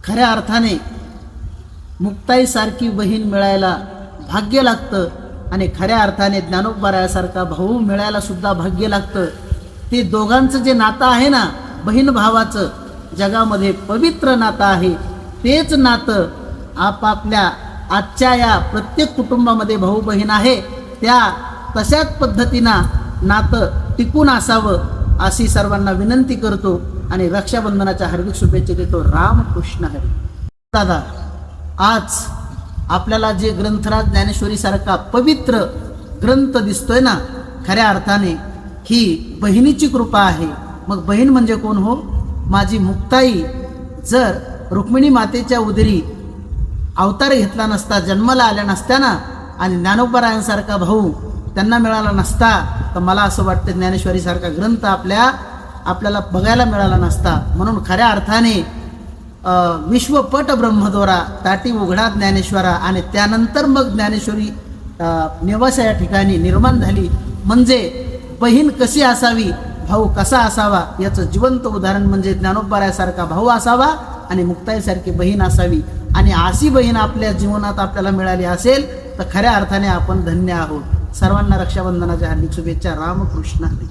खऱ्या अर्थाने मुक्ताईसारखी बहीण मिळायला भाग्य लागतं आणि खऱ्या अर्थाने ज्ञानोबारायासारखा भाऊ मिळायला सुद्धा भाग्य लागतं. ते दोघांचं जे नातं आहे ना, बहीण भावाचं, जगामध्ये पवित्र नातं आहे. तेच नातं आपापल्या आजच्या या प्रत्येक कुटुंबामध्ये भाऊ बहीण आहे त्या तशाच पद्धतीनं नातं टिकून असावं अशी सर्वांना विनंती करतो आणि रक्षाबंधनाच्या हार्दिक शुभेच्छा देतो. रामकृष्ण हरी. दादा, आज आपल्याला जे ग्रंथराज ज्ञानेश्वरीसारखा पवित्र ग्रंथ दिसतोय ना, खऱ्या अर्थाने ही बहिणीची कृपा आहे. मग बहीण म्हणजे कोण हो? माझी मुक्ताई. जर रुक्मिणी मातेच्या उदरी अवतार घेतला नसता, जन्माला आल्या नसत्या ना, आणि ज्ञानोबारायांसारखा भाऊ त्यांना मिळाला नसता, तर मला असं वाटतं ज्ञानेश्वरीसारखा ग्रंथ आपल्याला बघायला मिळाला नसता. म्हणून खऱ्या अर्थाने विश्वपट ब्रह्मद्वारा ताटी उघडा ज्ञानेश्वरा, आणि त्यानंतर मग ज्ञानेश्वरी निवासा या ठिकाणी निर्माण झाली. म्हणजे बहीण कशी असावी, भाऊ कसा असावा याचं जिवंत उदाहरण म्हणजे ज्ञानोबारायासारखा भाऊ असावा आणि मुक्ताईसारखी बहीण असावी. आणि अशी बहीण आपल्या जीवनात आपल्याला मिळाली असेल तर खऱ्या अर्थाने आपण धन्य आहोत. सर्वांना रक्षाबंधनाच्या हार्दिक शुभेच्छा. रामकृष्ण हरी.